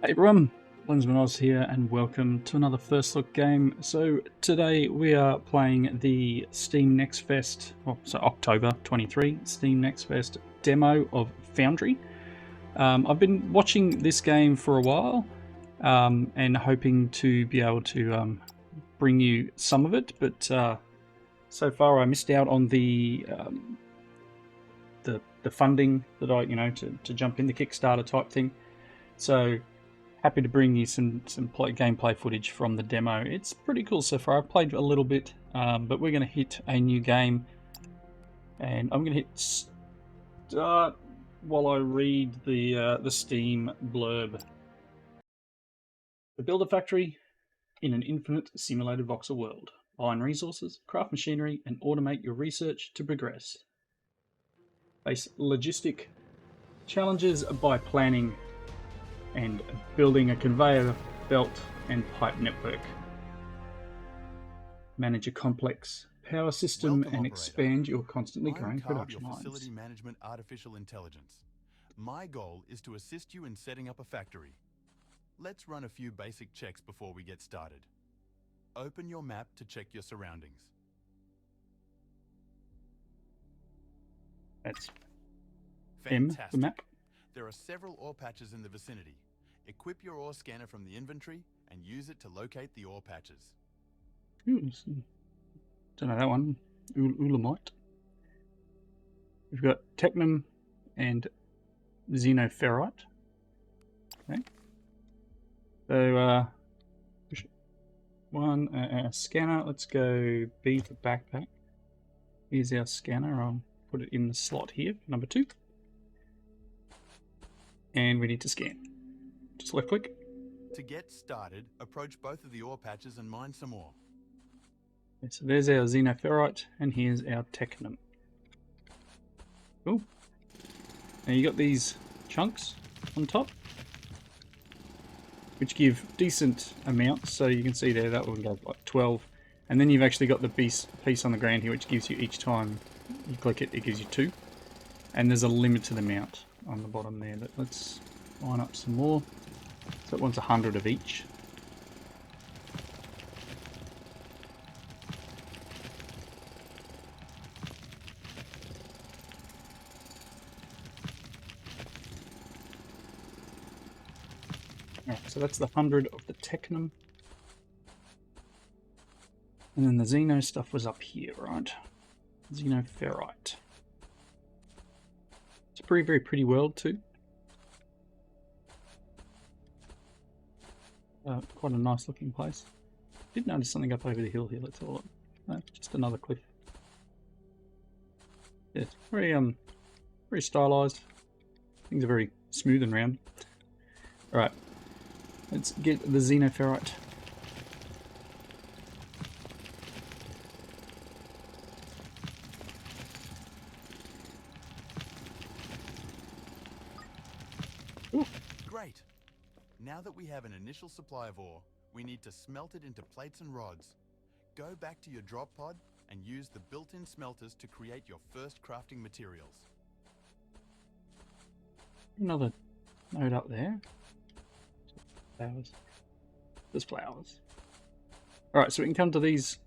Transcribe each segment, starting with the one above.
Hey everyone, Lensman Oz here and welcome to another First Look game. So today we are playing the Steam Next Fest, October 23, Steam Next Fest demo of Foundry. I've been watching this game for a while and hoping to be able to bring you some of it, but so far I missed out on the funding that to jump in the Kickstarter type thing. So happy to bring you some gameplay footage from the demo. It's pretty cool so far. I've played a little bit, but we're going to hit a new game, and I'm going to hit start while I read the Steam blurb. To build a factory in an infinite simulated voxel world. Mine resources, craft machinery, and automate your research to progress. Face logistic challenges by planning and building a conveyor belt and pipe network. Manage a complex power system and expand your constantly growing production lines. Facility management artificial intelligence. My goal is to assist you in setting up a factory. Let's run a few basic checks before we get started. Open your map to check your surroundings. That's fantastic. M, the map. There are several ore patches in the vicinity. Equip your ore scanner from the inventory and use it to locate the ore patches. Ooh, don't know that one. Ulamite. We've got technum and xenoferrite. Okay. So, our scanner. Let's go B for backpack. Here's our scanner. I'll put it in the slot here, number 2. And we need to scan. Just left click. To get started, approach both of the ore patches and mine some ore. Okay, so there's our xenoferrite, and here's our technum. Cool. Now you got these chunks on top, which give decent amounts. So you can see there that one goes like 12, and then you've actually got the piece on the ground here, which gives you each time you click it, it gives you 2, and there's a limited amount on the bottom there. But let's line up some more. So it wants 100 of each. Alright, so that's the 100 of the technum. And then the xeno stuff was up here, right? Xenoferrite. It's a very pretty world too. Quite a nice looking place. Did notice something up over the hill here. Let's have a look. No, just another cliff. Yeah, it's very stylized. Things are very smooth and round. All right, let's get the xenoferrite. Ooh. Great. Now that we have an initial supply of ore, we need to smelt it into plates and rods. Go back to your drop pod and use the built-in smelters to create your first crafting materials. Another node up there. Flowers. There's flowers. Alright, so we can come to these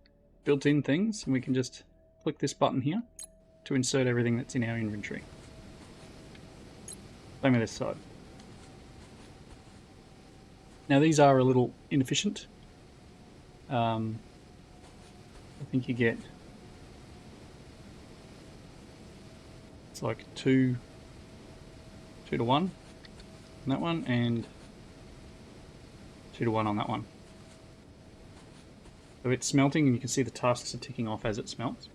built-in things, and we can just click this button here to insert everything that's in our inventory. Same with this side. Now these are a little inefficient. I think you get, it's like 2 to 1 on that one, and 2 to 1 on that one. So it's smelting, and you can see the tasks are ticking off as it smelts.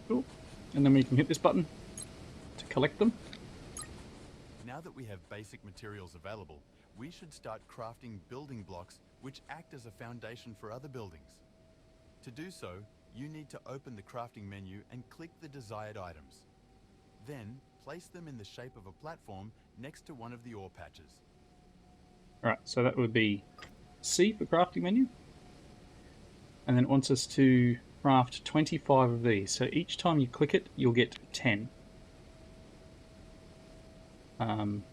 Cool. And then we can hit this button to collect them. Now that we have basic materials available, we should start crafting building blocks which act as a foundation for other buildings. To do so, you need to open the crafting menu and click the desired items. Then, place them in the shape of a platform next to one of the ore patches. Alright, so that would be C for crafting menu. And then it wants us to craft 25 of these. So each time you click it, you'll get 10. Ooh,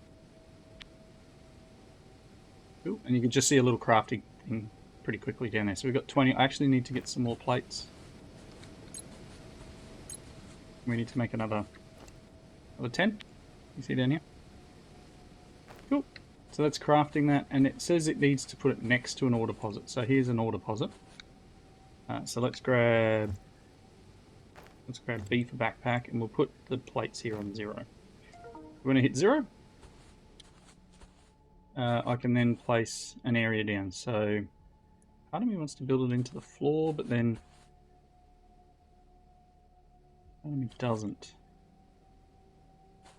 and you can just see a little crafting thing pretty quickly down there. So we've got 20. I actually need to get some more plates. We need to make another 10. You see down here? Cool. So that's crafting that, and it says it needs to put it next to an ore deposit. So here's an ore deposit. So let's grab B for backpack, and we'll put the plates here on 0. When I hit 0, I can then place an area down. So part of me wants to build it into the floor, but then part of me doesn't.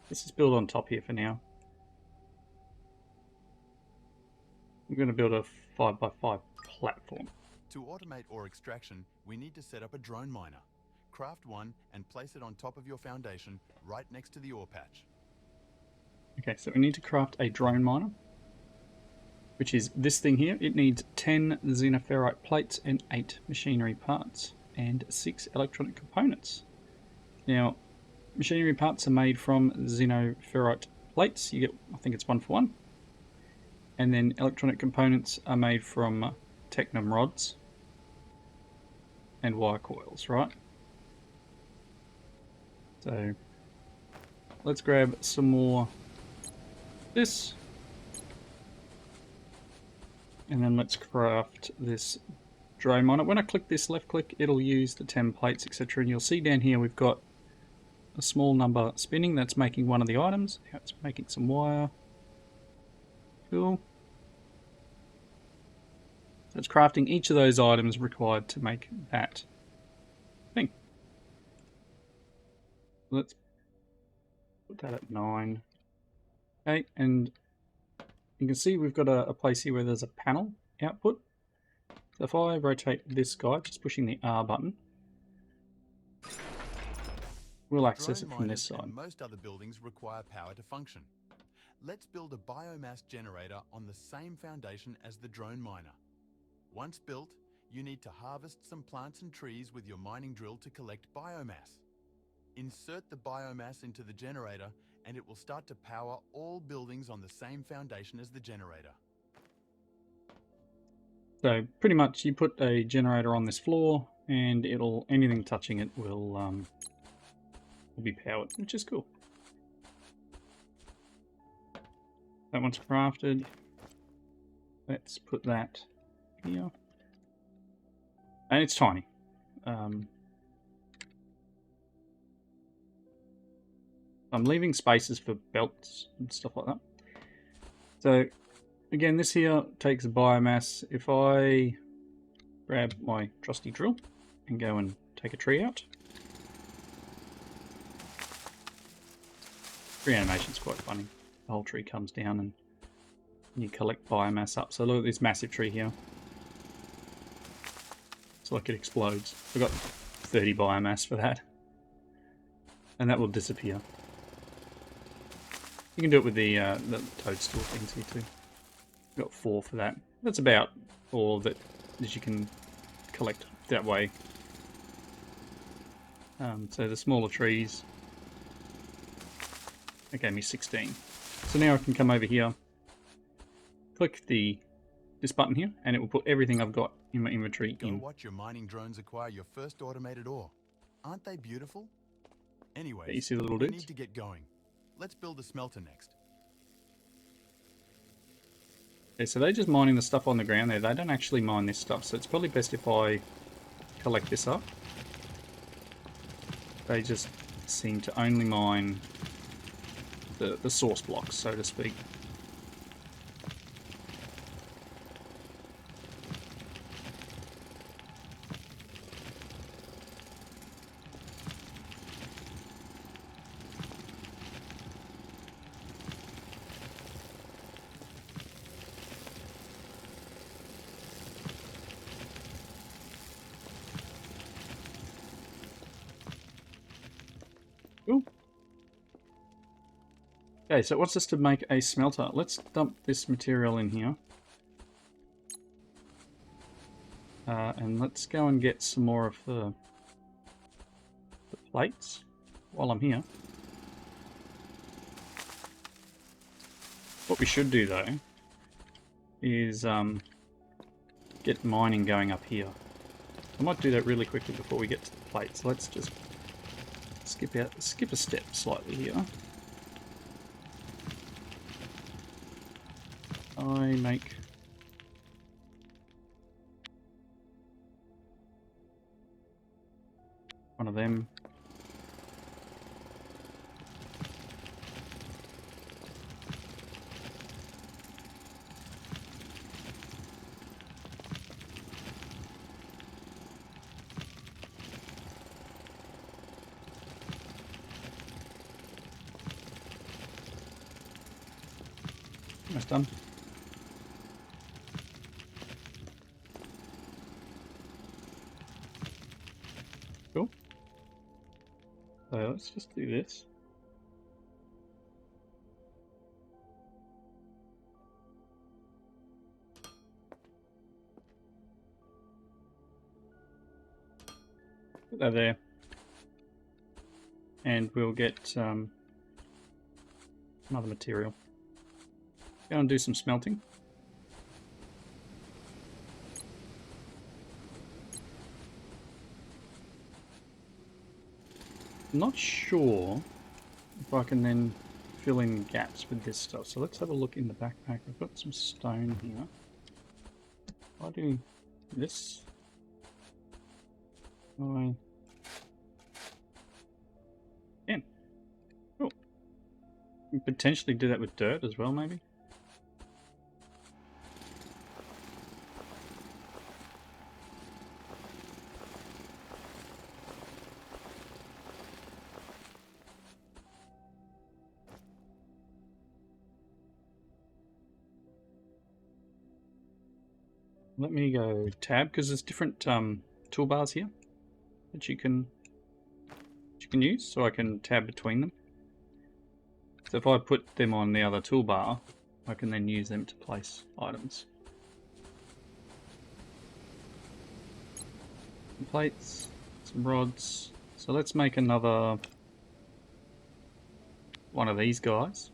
Let's just build on top here for now. I'm going to build a 5x5 platform. To automate ore extraction, we need to set up a drone miner. Craft one and place it on top of your foundation, right next to the ore patch. Okay, so we need to craft a drone miner, which is this thing here. It needs 10 xenoferrite plates and 8 machinery parts and 6 electronic components. Now, machinery parts are made from xenoferrite plates. You get, I think it's 1 for 1. And then electronic components are made from technum rods and wire coils, right? So let's grab some more this, and then let's craft this drone miner. When I click this left click, it'll use the 10 plates, etc. And you'll see down here we've got a small number spinning. That's making one of the items. Now it's making some wire. Cool. So it's crafting each of those items required to make that thing. Let's put that at 9. Okay, and you can see we've got a place here where there's a panel output. So if I rotate this guy, just pushing the R button, we'll access it from this side. And most other buildings require power to function. Let's build a biomass generator on the same foundation as the drone miner. Once built, you need to harvest some plants and trees with your mining drill to collect biomass. Insert the biomass into the generator and it will start to power all buildings on the same foundation as the generator. So pretty much you put a generator on this floor and anything touching it will be powered, which is cool. That one's crafted. Let's put that here. And it's tiny. I'm leaving spaces for belts and stuff like that. So again, this here takes biomass. If I grab my trusty drill and go and take a tree out. Tree animation's quite funny. The whole tree comes down and you collect biomass up. So look at this massive tree here. It's like it explodes. I've got 30 biomass for that. And that will disappear. You can do it with the toadstool things here too. I've got 4 for that. That's about all that you can collect that way. So the smaller trees, that gave me 16. So now I can come over here, click this button here, and it will put everything I've got in my inventory in. Go watch your mining drones acquire your first automated ore. Aren't they beautiful? Anyway, you see the little we dudes? need to get going. Let's build a smelter next. Okay, so they're just mining the stuff on the ground there. They don't actually mine this stuff, so it's probably best if I collect this up. They just seem to only mine the source blocks, so to speak. Cool. Okay, so it wants us to make a smelter. Let's dump this material in here. And let's go and get some more of the plates while I'm here. What we should do though is get mining going up here. I might do that really quickly before we get to the plates. Let's just skip a step slightly here. I make one of them. Almost done. Cool. So let's just do this. Put that there. And we'll get another material. Go and do some smelting. I'm not sure if I can then fill in gaps with this stuff. So let's have a look in the backpack. I've got some stone here. If I do this, I can. Cool. We can potentially do that with dirt as well, maybe. Let me go tab, because there's different toolbars here that you can use, so I can tab between them. So if I put them on the other toolbar, I can then use them to place items. Some plates, some rods. So let's make another one of these guys.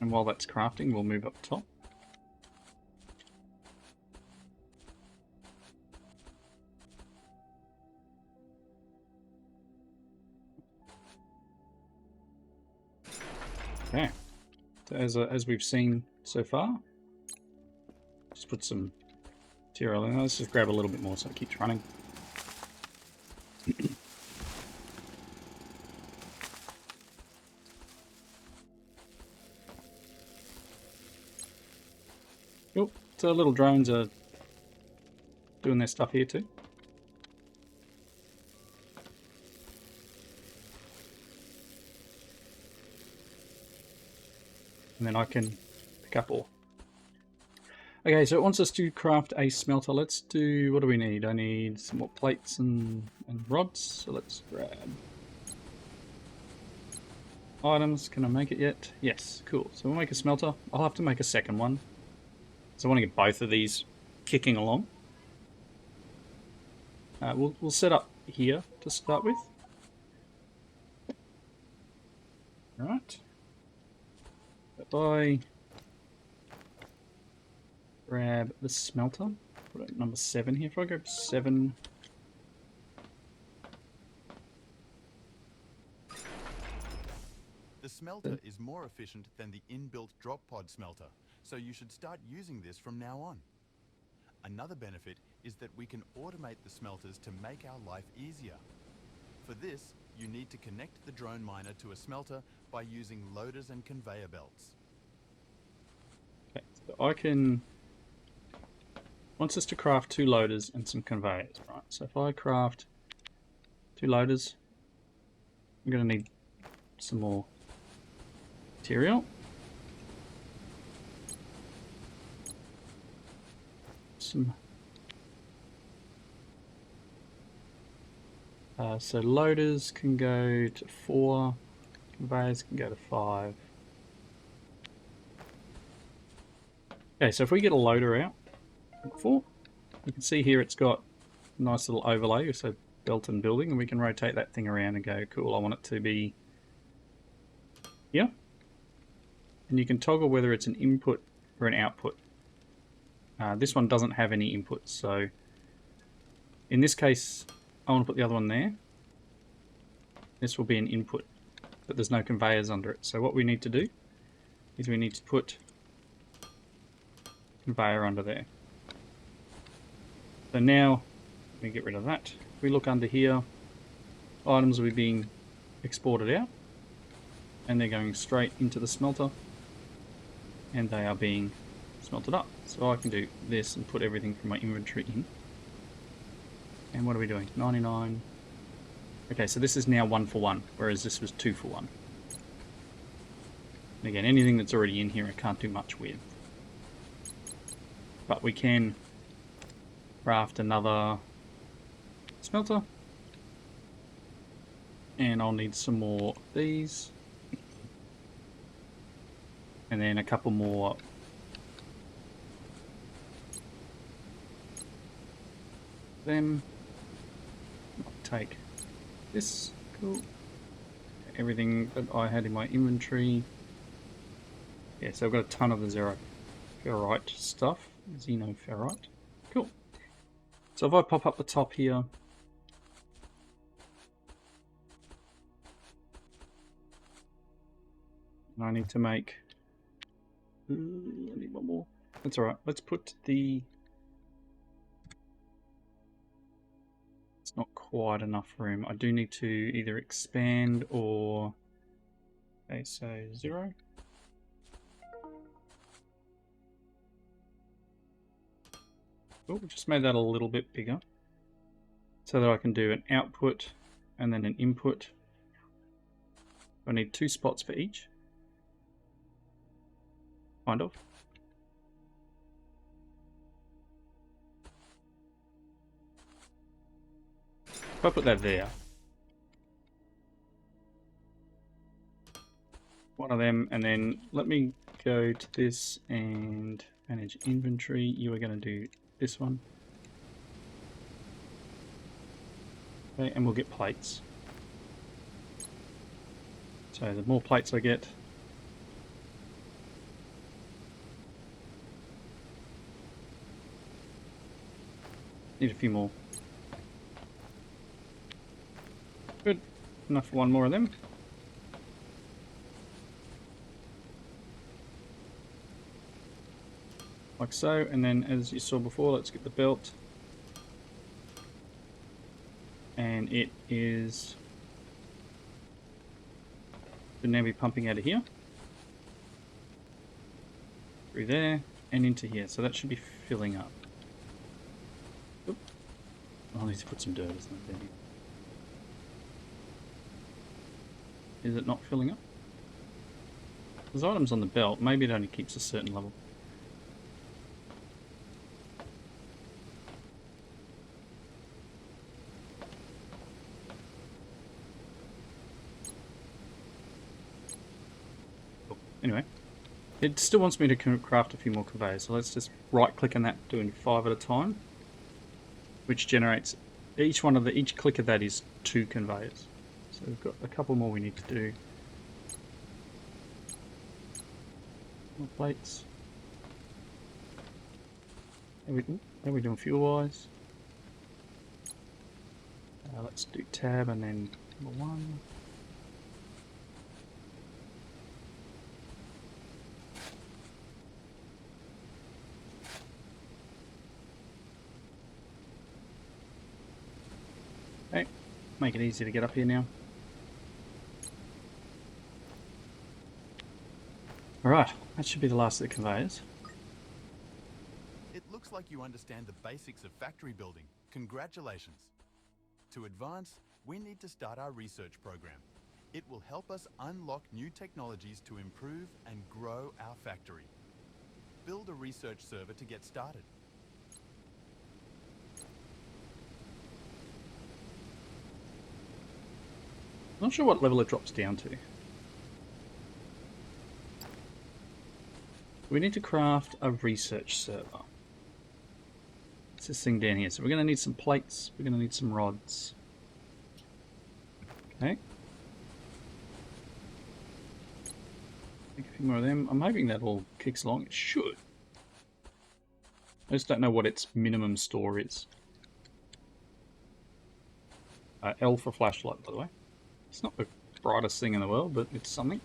And while that's crafting, we'll move up top. Okay, so as we've seen so far, just put some material in. Let's just grab a little bit more so it keeps running. Cool. So little drones are doing their stuff here too. And then I can pick up ore. Okay, so it wants us to craft a smelter. Let's do, what do we need? I need some more plates and rods. So let's grab items. Can I make it yet? Yes, cool. So we'll make a smelter. I'll have to make a second one. So I want to get both of these kicking along. We'll set up here to start with. Right. If I grab the smelter, put it at number 7 here. If I grab 7, The smelter is more efficient than the inbuilt drop pod smelter, so you should start using this from now on. Another benefit is that we can automate the smelters to make our life easier. For this, you need to connect the drone miner to a smelter by using loaders and conveyor belts. okay, so I can, wants us to craft 2 loaders and some conveyors, right? So if I craft 2 loaders, I'm going to need some more material. So loaders can go to 4, conveyors can go to 5. Okay, so if we get a loader out, 4, you can see here it's got a nice little overlay, so belt and building, and we can rotate that thing around and go, cool, I want it to be here. And you can toggle whether it's an input or an output. This one doesn't have any inputs, so in this case I want to put the other one there. This will be an input, but there's no conveyors under it. So what we need to do is we need to put conveyor under there. So now, let me get rid of that. If we look under here, items will be being exported out, and they're going straight into the smelter, and they are being smelted up. So I can do this and put everything from my inventory in. And what are we doing? 99. Okay, so this is now 1 for 1, whereas this was 2 for 1. And again, anything that's already in here I can't do much with. But we can craft another smelter. And I'll need some more of these. And then a couple more them. I'll take this. Cool. Everything that I had in my inventory. Yeah, so I've got a ton of the zero ferrite stuff. Xenoferrite. Cool. So if I pop up the top here, I need to make. I need one more. That's alright. Let's put the. It's not quite enough room. I do need to either expand or. Okay, so 0. Oh, just made that a little bit bigger so that I can do an output and then an input. I need 2 spots for each. Kind of. If I put that there, one of them, and then let me go to this and manage inventory. You are going to do this one. Okay, and we'll get plates. So the more plates I get, need a few more. Good. Enough for one more of them. Like so, and then as you saw before, let's get the belt. And it is should now be pumping out of here. Through there and into here. So that should be filling up. Oop. I'll need to put some dirt, isn't it? Is it not filling up? There's items on the belt, maybe it only keeps a certain level. Anyway, it still wants me to craft a few more conveyors, so let's just right click on that, doing 5 at a time, which generates each click of that is 2 conveyors. So we've got a couple more we need to do. More plates. How are we doing fuel wise? Let's do tab and then number 1. Okay, make it easy to get up here now. Alright, that should be the last of the conveyors. It looks like you understand the basics of factory building. Congratulations. To advance, we need to start our research program. It will help us unlock new technologies to improve and grow our factory. Build a research server to get started. Not sure what level it drops down to. We need to craft a research server. It's this thing down here. So we're going to need some plates. We're going to need some rods. Okay. Make a few more of them. I'm hoping that all kicks along. It should. I just don't know what its minimum store is. L for flashlight, by the way. It's not the brightest thing in the world, but it's something.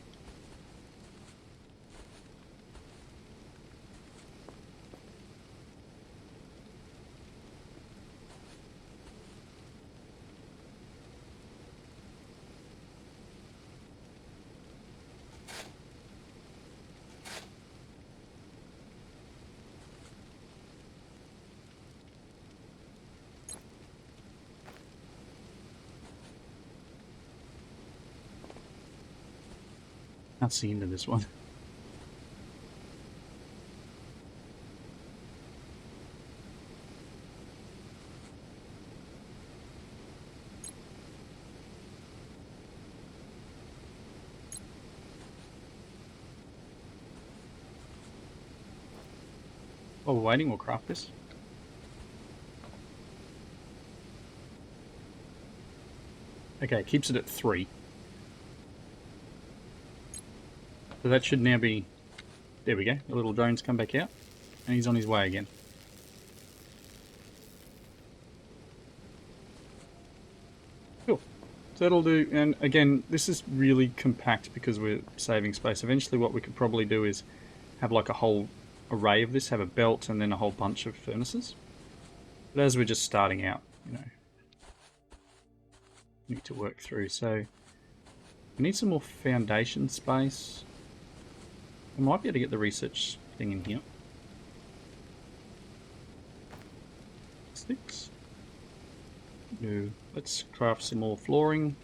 Can't see into this one. While we're waiting, we'll craft this. Okay, keeps it at 3. So that should now be... There we go. The little drone's come back out. And he's on his way again. Cool. So that'll do. And again, this is really compact because we're saving space. Eventually what we could probably do is have like a whole array of this. Have a belt and then a whole bunch of furnaces. But as we're just starting out, you know, need to work through. So we need some more foundation space. I might be able to get the research thing in here. Sticks. No. Let's craft some more flooring.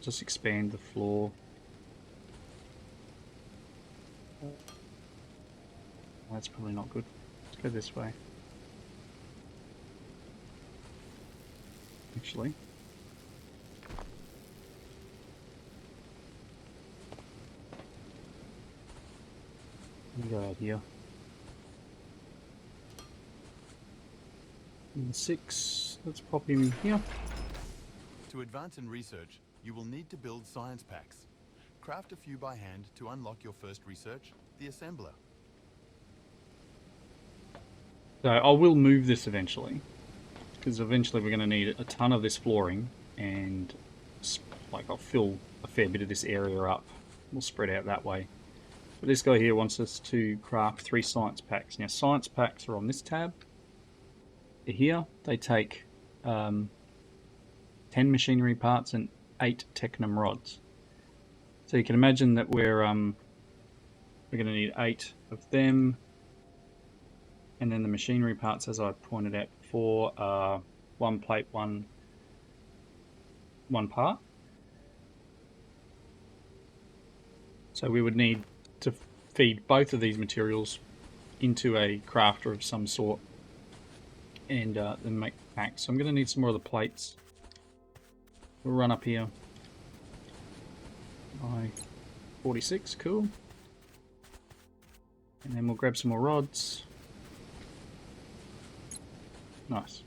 Just expand the floor. That's probably not good. Let's go this way. Actually. Let me go out here. And 6, let's pop him in here. To advance in research, you will need to build science packs. Craft a few by hand to unlock your first research, the assembler. So I will move this eventually, because eventually we're going to need a ton of this flooring, and like I'll fill a fair bit of this area up. We'll spread out that way. But this guy here wants us to craft 3 science packs. Now science packs are on this tab. Here they take 10 machinery parts and 8 technum rods. So you can imagine that we're going to need 8 of them, and then the machinery parts, as I pointed out before, are 1 plate, one part. So we would need to feed both of these materials into a crafter of some sort, and then make packs. So I'm going to need some more of the plates. We'll run up here by 46, cool. And then we'll grab some more rods. Nice.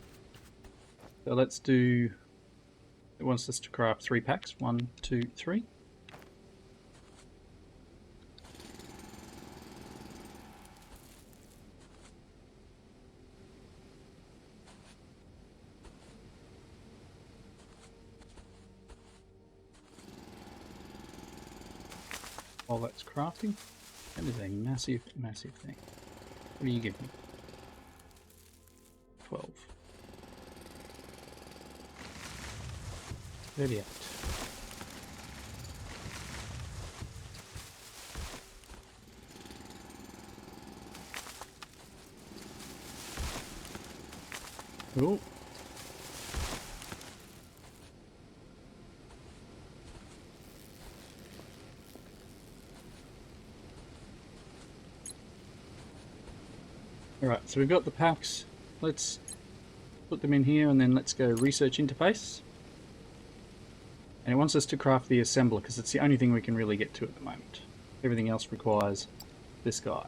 So let's do, it wants us to craft 3 packs. 1, 2, 3. While that's crafting, that is a massive, massive thing. What do you give me? 12. 38. Cool. Alright, so we've got the packs. Let's put them in here and then let's go research interface. And it wants us to craft the assembler because it's the only thing we can really get to at the moment. Everything else requires this guy.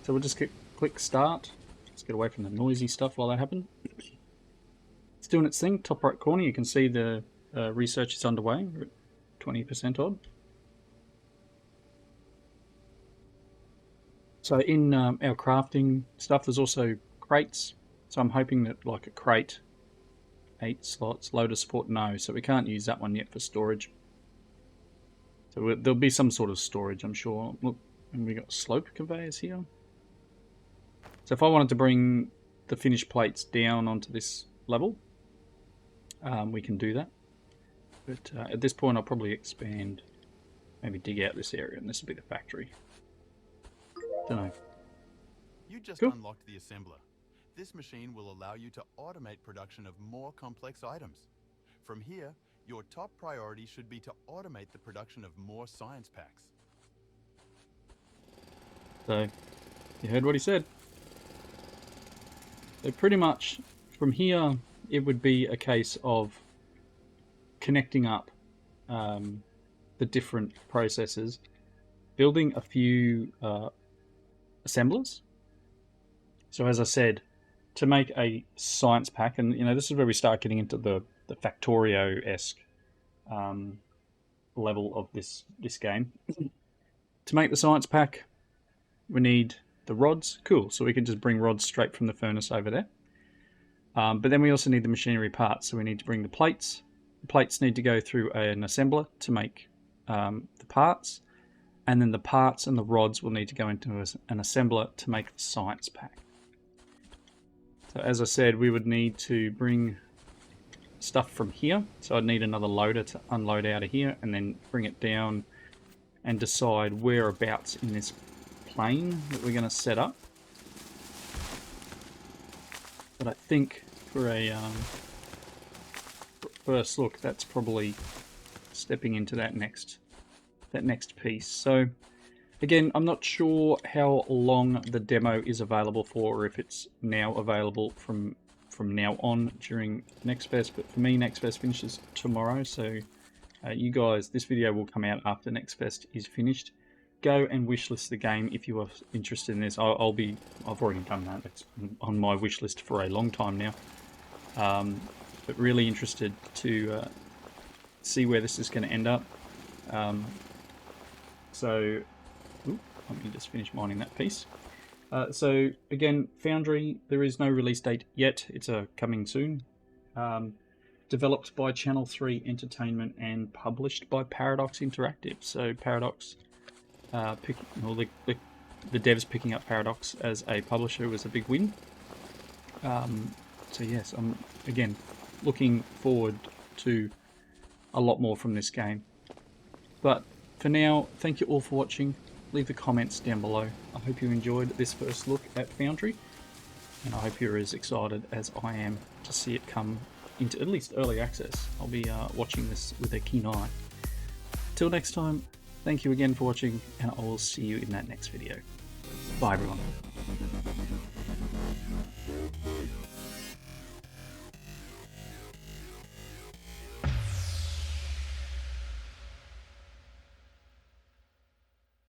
So we'll just click start. Let's get away from the noisy stuff while that happens. It's doing its thing. Top right corner you can see the research is underway. We're at 20% odd. So in our crafting stuff, there's also crates. So I'm hoping that like a crate, 8 slots, loader support, no. So we can't use that one yet for storage. So there'll be some sort of storage, I'm sure. Look, and we got slope conveyors here. So if I wanted to bring the finished plates down onto this level, we can do that. But at this point, I'll probably expand, maybe dig out this area, and this will be the factory. Don't know. You just Cool. unlocked the assembler. This machine will allow you to automate production of more complex items. From here, your top priority should be to automate the production of more science packs. So, you heard what he said. So pretty much, from here, it would be a case of connecting up the different processes, building a few assemblers. So as I said, to make a science pack, and you know, this is where we start getting into the Factorio-esque level of this game. To make the science pack, we need the rods. Cool, so we can just bring rods straight from the furnace over there. But then we also need the machinery parts, so we need to bring the plates. The plates need to go through an assembler to make the parts, and then the parts and the rods will need to go into an assembler to make the science pack. So as I said, we would need to bring stuff from here. So I'd need another loader to unload out of here and then bring it down and decide whereabouts in this plane that we're going to set up. But I think for a first look, that's probably stepping into that next piece. So again, I'm not sure how long the demo is available for, or if it's now available from now on during Next Fest. But for me, Next Fest finishes tomorrow, so you guys, this video will come out after Next Fest is finished. Go and wishlist the game if you are interested in this. I've already done that. It's on my wish list for a long time now. But really interested to see where this is going to end up. So, let me just finish mining that piece. So again, Foundry, there is no release date yet. It's coming soon. Developed by Channel 3 Entertainment and published by Paradox Interactive. So Paradox, the devs picking up Paradox as a publisher was a big win. So yes, I'm again looking forward to a lot more from this game. But for now, thank you all for watching. Leave the comments down below. I hope you enjoyed this first look at Foundry, and I hope you're as excited as I am to see it come into at least early access. I'll be watching this with a keen eye. Till next time, thank you again for watching, and I will see you in that next video. Bye everyone.